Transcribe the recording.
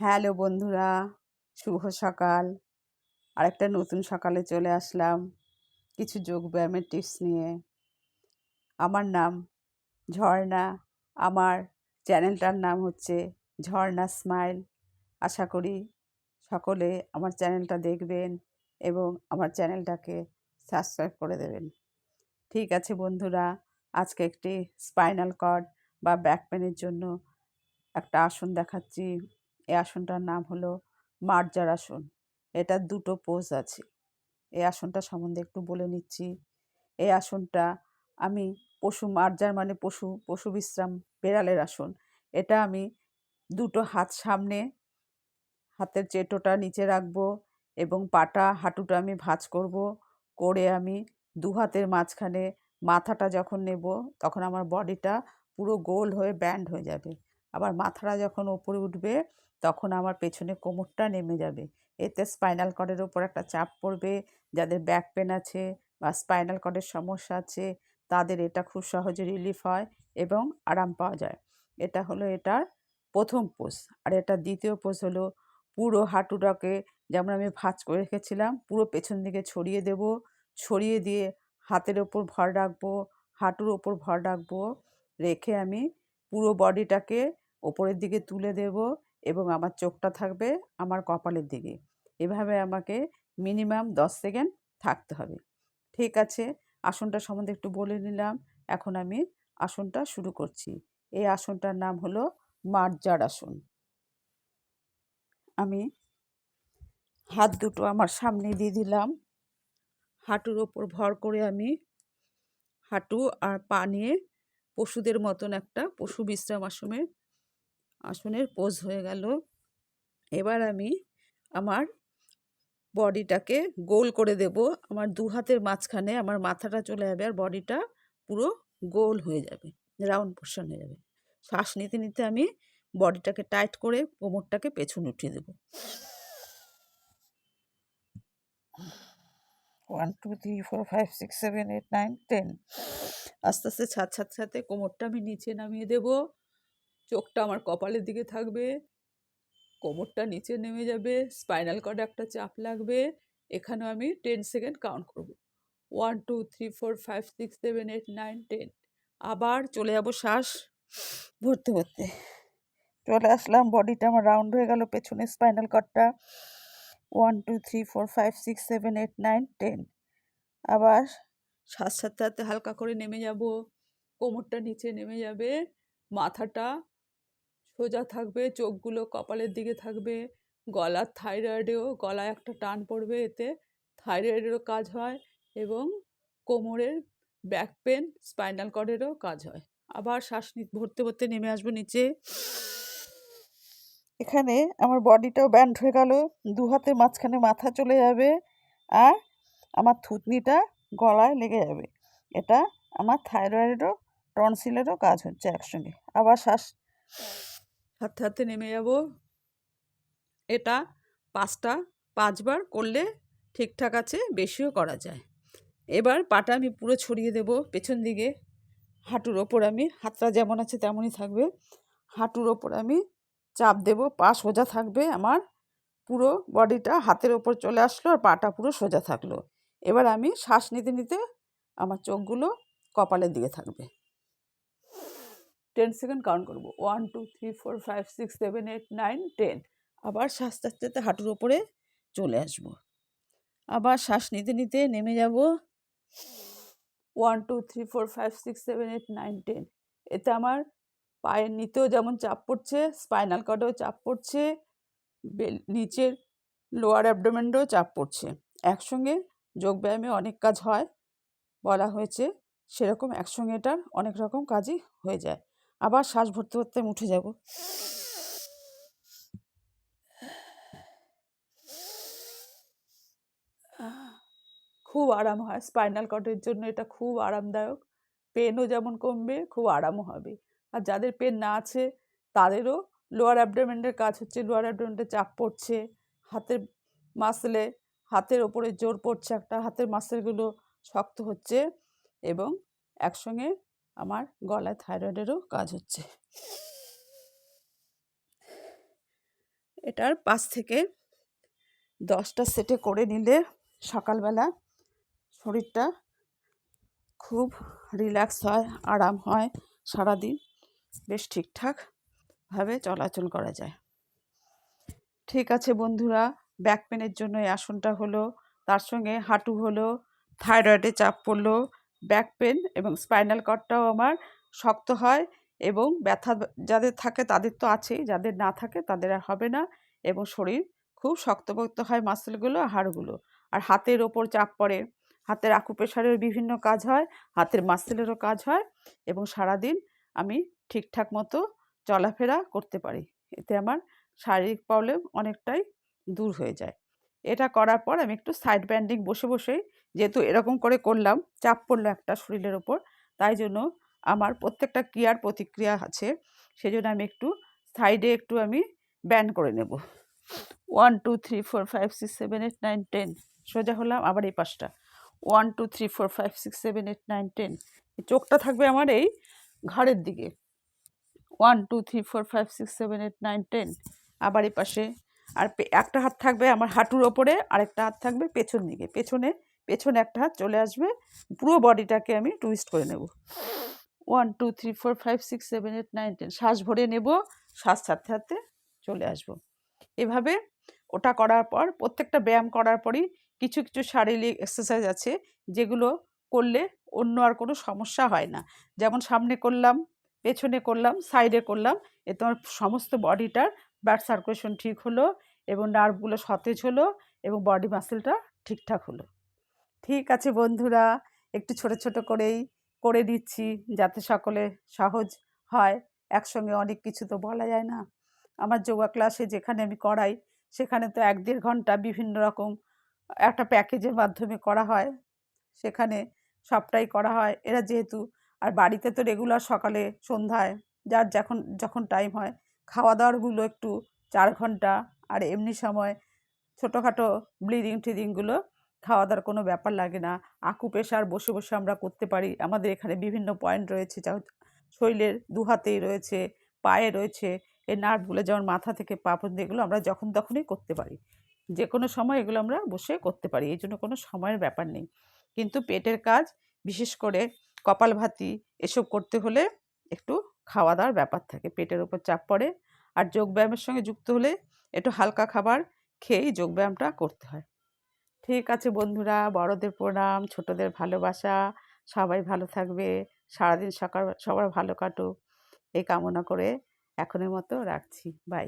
Hello বন্ধুরা, শুভ সকাল। আরেকটা নতুন সকালে চলে আসলাম কিছু যোগব্যায়ামের টিপস নিয়ে। আমার নাম ঝর্ণা। আমার চ্যানেলটার নাম হচ্ছে ঝর্ণা স্মাইল। আশা করি সকলে আমার চ্যানেলটা দেখবেন এবং আমার চ্যানেলটাকে সাবস্ক্রাইব করে দেবেন। ঠিক আছে বন্ধুরা, আজকে একটি স্পাইনাল কর্ড বা ব্যাক পেনের জন্য একটা আসন দেখাচ্ছি। এই আসনটার নাম হলো মার্জার আসন। এটার দুটো পোজ আছে। এই আসনটা সম্বন্ধে একটু বলে নিচ্ছি। এই আসনটা আমি মার্জার মানে পশু বিশ্রাম, বেড়ালের আসন। এটা আমি দুটো হাত সামনে, হাতের চেটোটা নিচে রাখবো এবং হাঁটুটা আমি ভাঁজ করব। করে আমি দু হাতের মাঝখানে মাথাটা যখন নেব তখন আমার বডিটা পুরো গোল হয়ে ব্যান্ড হয়ে যাবে। আবার মাথাটা যখন ওপরে উঠবে তখন আমার পেছনে কোমরটা নেমে যাবে। এতে স্পাইনাল কর্ডের ওপর একটা চাপ পড়বে। যাদের ব্যাক পেন আছে বা স্পাইনাল কর্ডের সমস্যা আছে তাদের এটা খুব সহজে রিলিফ হয় এবং আরাম পাওয়া যায়। এটা হলো এটার প্রথম পোজ। আর এটার দ্বিতীয় পোজ হলো পুরো হাঁটুটাকে যেমন আমি ভাঁজ করে রেখেছিলাম পুরো পেছন দিকে ছড়িয়ে দেব। ছড়িয়ে দিয়ে হাতের ওপর ভর রাখবো, হাঁটুর ওপর ভর রাখবো। রেখে আমি পুরো বডিটাকে ওপরের দিকে তুলে দেব এবং আমার চোখটা থাকবে আমার কপালের দিকে। এভাবে আমাকে মিনিমাম 10 সেকেন্ড থাকতে হবে। ঠিক আছে, আসনটা সম্বন্ধে একটু বলে নিলাম। এখন আমি আসনটা শুরু করছি। এই আসনটার নাম হলো মার্জার আসন। আমি হাত দুটো আমার সামনে দিয়ে দিলাম। হাঁটুর ওপর ভর করে আমি হাঁটু আর পা নিয়ে পশুদের মতন একটা পশু বিশ্রাম আসনের পোজ হয়ে গেল। এবার আমি আমার বডিটাকে গোল করে দেব। আমার দু হাতের মাঝখানে আমার মাথাটা চলে যাবে আর বডিটা পুরো গোল হয়ে যাবে, রাউন্ড পোর্শন হয়ে যাবে। শ্বাস নিতে নিতে আমি বডিটাকে টাইট করে কোমরটাকে পেছনে উঠিয়ে দেবো। 1 2 3 4 5 6 7 8 9 10। আস্তে আস্তে সাথে সাথে কোমরটা আমি নিচে নামিয়ে দেব। চোখটা আমার কপালের দিকে থাকবে, কোমরটা নিচে নেমে যাবে, স্পাইনাল কর্ডে একটা চাপ লাগবে। এখানেও আমি 10 সেকেন্ড কাউন্ট করব। 1 2 3 4 5 6 7 8 9 10। আবার চলে যাব শ্বাস ভরতে ভরতে। চলে আসলাম, বডিটা আমার রাউন্ড হয়ে গেল, পেছনে স্পাইনাল কর্ডটা। 1 2 3 4 5 6 7 8 9 10। আবার শ্বাস ছাড়তে ছাড়তে হালকা করে নেমে যাব, কোমরটা নিচে নেমে যাবে, মাথাটা সোজা থাকবে, চোখগুলো কপালের দিকে থাকবে। গলায় একটা টান পড়বে, এতে থাইরয়েডেরও কাজ হয় এবং কোমরের ব্যাক পেন, স্পাইনাল কর্ডেরও কাজ হয়। আবার শ্বাস ভরতে ভরতে নেমে আসবো নিচে। এখানে আমার বডিটাও ব্যান্ড হয়ে গেল, দু হাতের মাঝখানে মাথা চলে যাবে আর আমার থুতনিটা গলায় লেগে যাবে। এটা আমার থাইরয়েডেরও টনসিলেরও কাজ হচ্ছে একসঙ্গে। আবার শ্বাস হাতে হাতে নেমে যাব। এটা 5বার করলে ঠিকঠাক আছে, বেশিও করা যায়। এবার পাটা আমি পুরো ছড়িয়ে দেব পেছন দিকে। হাঁটুর ওপর আমি, হাতটা যেমন আছে তেমনই থাকবে, হাঁটুর ওপর আমি চাপ দেব। পা সোজা থাকবে, আমার পুরো বডিটা হাতের ওপর চলে আসলো আর পাটা পুরো সোজা থাকলো। এবার আমি শ্বাস নিতে নিতে আমার চোখগুলো কপালের দিকে থাকবে। 10 সেকেন্ড কাউন্ট করবো। 1 2 3 4 5 6 7 8 9 10। আবার শ্বাস আস্তে আস্তে হাঁটুর ওপরে চলে আসব। আবার শ্বাস নিতে নিতে নেমে যাব। 1 2 3 4 5 6 7 8 9 10। এতে আমার পায়ের নিচেও যেমন চাপ পড়ছে, স্পাইনাল কর্ডেও চাপ পড়ছে, নিচের লোয়ার অ্যাবডোমেনেও চাপ পড়ছে। একসঙ্গে যোগব্যায়ামে অনেক কাজ হয় বলা হয়েছে, সেরকম একসঙ্গে এটার অনেক রকম কাজই হয়ে যায়। আবার শ্বাস ভরতে ভরতে আমি উঠে যাব। খুব আরাম হয়, স্পাইনাল কর্ডের জন্য এটা খুব আরামদায়ক। পেনও যেমন কমবে, খুব আরামও হবে। আর যাদের পেন না আছে তাদেরও লোয়ার অ্যাবডোমেনের কাজ হচ্ছে, লোয়ার অ্যাবডোমেনে চাপ পড়ছে, হাতের মাসলে, হাতের ওপরে জোর পড়ছে, একটা হাতের মাসেলগুলো শক্ত হচ্ছে এবং একসঙ্গে আমার গলায় থাইরয়েডেরও কাজ হচ্ছে। এটার 5 থেকে 10টা সেটে করে নিলে সকালবেলা শরীরটা খুব রিল্যাক্স হয়, আরাম হয়, সারাদিন বেশ ঠিকঠাকভাবে চলাচল করা যায়। ঠিক আছে বন্ধুরা, ব্যাক পেনের জন্য এই আসনটা হলো, তার সঙ্গে হাঁটু হলো, থাইরয়েডে চাপ পড়লো, ব্যাক পেন এবং স্পাইনাল কর্ডটাও আমার শক্ত হয় এবং ব্যথা যাদের থাকে তাদের তো আছেই, যাদের না থাকে তাদের আর হবে না এবং শরীর খুব শক্তপোক্ত হয়, মাসেলগুলো, হাড়গুলো। আর হাতের ওপর চাপ পড়ে, হাতের আকুপ্রেশারের বিভিন্ন কাজ হয়, হাতের মাসেলেরও কাজ হয় এবং সারাদিন আমি ঠিকঠাক মতো চলাফেরা করতে পারি। এতে আমার শারীরিক প্রবলেম অনেকটাই দূর হয়ে যায়। এটা করার পর আমি একটু সাইড ব্যান্ডিং বসে বসেই, যেহেতু এরকম করে করলাম, চাপ পড়লো একটা শরীরের ওপর, তাই জন্য আমার প্রত্যেকটা ক্রিয়ার প্রতিক্রিয়া আছে। সেজন্য আমি একটু সাইডে একটু আমি ব্যান্ড করে নেব। 1 2 3 4 5 6 7 8 9 10 সোজা হলাম, আবার এই পাশটা 1 2 3 4 5 6 7 8 9 10। চোখটা থাকবে আমার এই ঘাড়ের দিকে। 1 2 3 4 5 6 7 8 9 10। আবার এই পাশে। আর একটা হাত থাকবে আমার হাঁটুর ওপরে, আরেকটা হাত থাকবে পেছন দিকে, পেছনে একটা হাত চলে আসবে, পুরো বডিটাকে আমি টুইস্ট করে নেব। 1 2 3 4 5 6 7 8 9 10। শ্বাস ভরে নেব, শ্বাস ছাড়তে ছাড়তে চলে আসবো। এভাবে ওটা করার পর, প্রত্যেকটা ব্যায়াম করার পরই কিছু কিছু শারীরিক এক্সারসাইজ আছে যেগুলো করলে অন্য আর কোনো সমস্যা হয় না। যেমন সামনে করলাম, পেছনে করলাম, সাইডে করলাম, এতে আমার সমস্ত বডিটার ব্লাড সার্কুলেশন ঠিক হলো এবং নার্ভগুলো সতেজ হলো এবং বডি মাসেলটা ঠিকঠাক হলো। ঠিক আছে বন্ধুরা, একটু ছোট ছোট করেই করে দিচ্ছি যাতে সকলে সহজ হয়। একসঙ্গে অনেক কিছু তো বলা যায় না। আমার যোগা ক্লাসে যেখানে আমি করাই, সেখানে তো 1-1.5 ঘন্টা বিভিন্ন রকম একটা প্যাকেজের মাধ্যমে করা হয়। সেখানে সবটাই করা হয়। এরা যেহেতু, আর বাড়িতে তো রেগুলার সকালে সন্ধ্যায় যার যখন যখন টাইম হয়, খাওয়া দাওয়ারগুলো একটু 4 ঘন্টা, আর এমনি সময় ছোটোখাটো ব্লিডিং টিডিংগুলো খাওয়া দাওয়ার কোনো ব্যাপার লাগে না। আকুপ্রেশার বসে বসে আমরা করতে পারি। আমাদের এখানে বিভিন্ন পয়েন্ট রয়েছে, শরীরের 2 হাতেই রয়েছে, পায়ে রয়েছে। এই নার্ভগুলো যেমন মাথা থেকে পা পর্যন্ত, এগুলো আমরা যখন তখনই করতে পারি। যে কোনো সময় এগুলো আমরা বসে করতে পারি, এই জন্য কোনো সময়ের ব্যাপার নেই। কিন্তু পেটের কাজ, বিশেষ করে কপালভাতি এসব করতে হলে একটু খাওয়া দাওয়ার ব্যাপার থাকে, পেটের ওপর চাপ পড়ে। আর যোগব্যায়ামের সঙ্গে যুক্ত হলে একটু হালকা খাবার খেয়েই যোগব্যায়ামটা করতে হয়। ঠিক আছে বন্ধুরা, বড়দের প্রণাম, ছোটদের ভালোবাসা। সবাই ভালো থাকবে, সারাদিন সকাল সবার ভালো কাটুক, এই কামনা করে এখনের মতো রাখছি। বাই।